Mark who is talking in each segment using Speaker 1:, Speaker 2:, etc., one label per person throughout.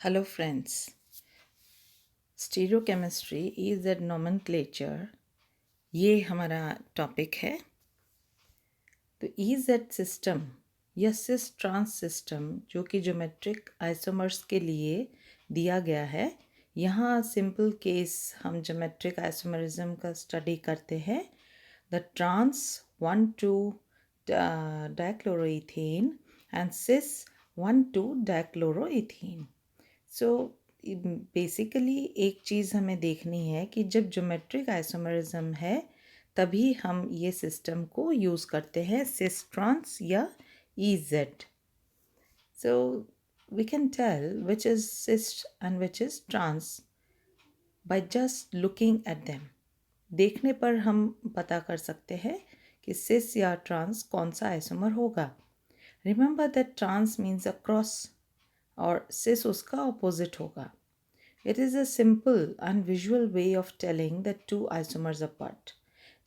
Speaker 1: Hello friends, stereochemistry is that nomenclature, ये हमारा topic है। तो इज दैट सिस्टम या सिस ट्रांस सिस्टम जो कि ज्योमेट्रिक आइसोमर्स के लिए दिया गया है। यहाँ सिंपल केस हम ज्योमेट्रिक आइसोमरिज्म का स्टडी करते हैं। The trans 1,2 dichloroethane and cis 1,2 dichloroethane. So basically एक चीज़ हमें देखनी है कि जब ज्योमेट्रिक आइसोमरिज्म है तभी हम ये सिस्टम को यूज़ करते हैं, सिस ट्रांस या E Z. So we can tell which is cis and which is trans by just looking at them. देखने पर हम पता कर सकते हैं कि सिस या ट्रांस कौन सा आइसोमर होगा। Remember that trans means a cross और सिस उसका ऑपोजिट होगा। It is a simple and visual way of telling the two isomers apart.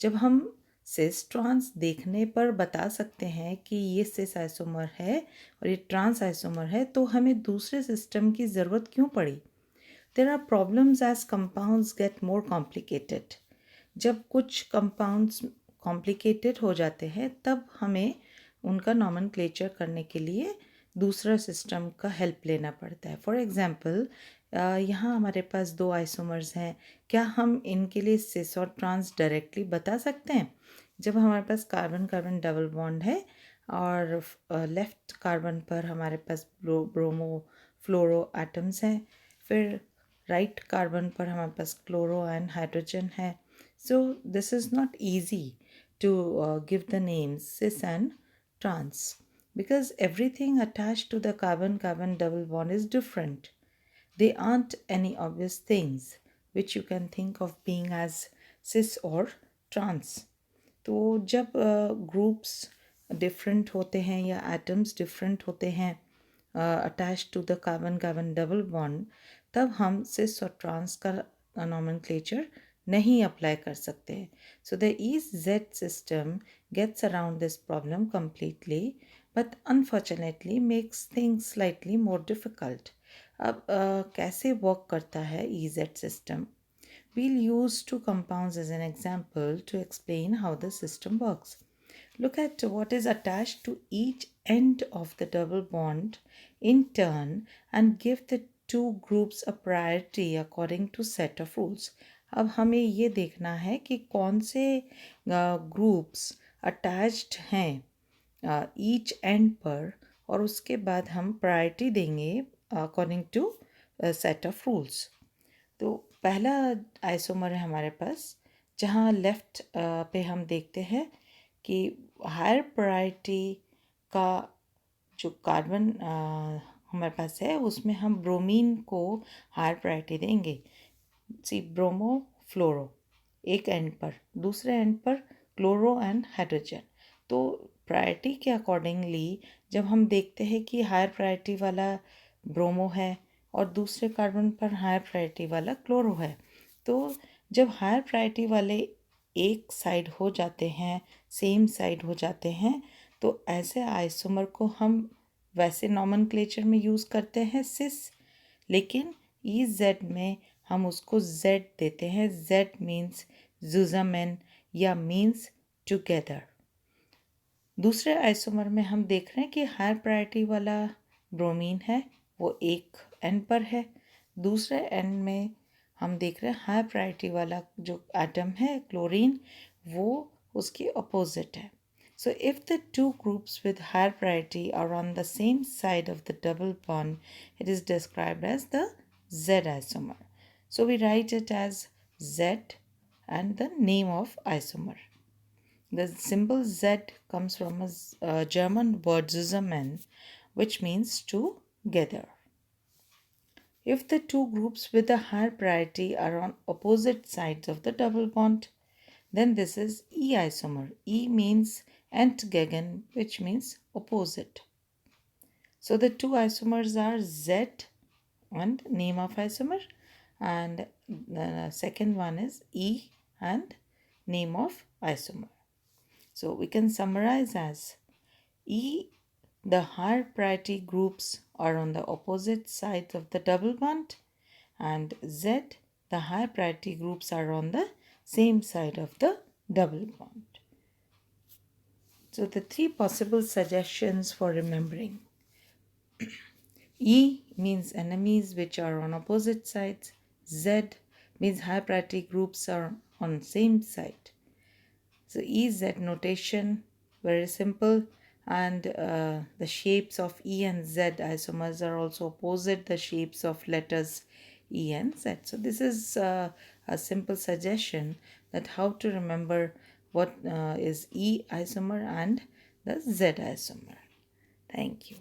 Speaker 1: जब हम cis trans देखने पर बता सकते हैं कि ये cis आइसोमर है और ये ट्रांस आइसोमर है, तो हमें दूसरे सिस्टम की ज़रूरत क्यों पड़ी? There are problems as compounds get more complicated. जब कुछ compounds complicated हो जाते हैं तब हमें उनका नॉमेनक्लेचर करने के लिए दूसरा सिस्टम का हेल्प लेना पड़ता है। फॉर एग्ज़ाम्पल, यहाँ हमारे पास दो आइसोमर्स हैं। क्या हम इनके लिए सिस और ट्रांस डायरेक्टली बता सकते हैं? जब हमारे पास कार्बन कार्बन डबल बॉन्ड है और लेफ्ट कार्बन पर हमारे पास ब्रोमो फ्लोरो एटम्स हैं, फिर राइट कार्बन पर हमारे पास क्लोरो एंड हाइड्रोजन है। So this is not easy to give the names cis and trans because everything attached to the carbon carbon double bond is different. They aren't any obvious things which you can think of being as cis or trans. तो जब groups different होते हैं या atoms different होते हैं attach to the carbon carbon double bond, तब हम सिस और ट्रांस का नॉमेनक्लेचर नहीं अप्लाई कर सकते हैं। So the E Z system gets around this problem completely but unfortunately makes things slightly more difficult. अब कैसे वर्क करता है E Z system? We'll use two compounds as an example to explain how the system works. Look at what is attached to each end of the double bond in turn and give the two groups a priority according to set of rules. अब हमें ये देखना है कि कौन से groups attached हैं each end पर, और उसके बाद हम प्रायोरिटी देंगे according to set of rules. तो पहला आइसोमर है हमारे पास, जहाँ लेफ्ट पे हम देखते हैं कि हायर प्रायोरिटी का जो कार्बन हमारे पास है उसमें हम ब्रोमीन को हायर प्रायोरिटी देंगे। सी ब्रोमो फ्लोरो एक एंड पर, दूसरे एंड पर क्लोरो एंड हाइड्रोजन। तो प्रायोरिटी के अकॉर्डिंगली जब हम देखते हैं कि हायर प्रायोरिटी वाला ब्रोमो है और दूसरे कार्बन पर हायर प्रायोरिटी वाला क्लोरो है, तो जब हायर प्रायोरिटी वाले एक साइड हो जाते हैं, सेम साइड हो जाते हैं, तो ऐसे आइसोमर को हम वैसे नॉमेनक्लेचर में यूज़ करते हैं सिस, लेकिन ई जेड में हम उसको जेड देते हैं। जेड मीन्स जुजामेन या मीन्स टुगेदर। दूसरे आइसोमर में हम देख रहे हैं कि हायर प्रायोरिटी वाला ब्रोमीन है वो एक एंड पर है, दूसरे एंड में हम देख रहे हैं हायर प्रायोरिटी वाला जो एटम है क्लोरीन, वो उसकी अपोजिट है। So if the two groups with higher priority are on the same side of the double bond, it is described as the Z isomer. So we write it as Z and the name of isomer. The symbol Z comes from a German word zusammen, which means together. If the two groups with a higher priority are on opposite sides of the double bond, then this is E isomer. E means entgegen, which means opposite. So the two isomers are Z and name of isomer, and the second one is E and name of isomer. So we can summarize as E the higher priority groups are on the opposite sides of the double bond, and Z, the high priority groups are on the same side of the double bond. So the three possible suggestions for remembering. E means enemies which are on opposite sides. Z means high priority groups are on same side. So EZ notation, very simple, and the shapes of E and Z isomers are also opposite the shapes of letters E and Z. So this is a simple suggestion that how to remember what is E isomer and the Z isomer. Thank you.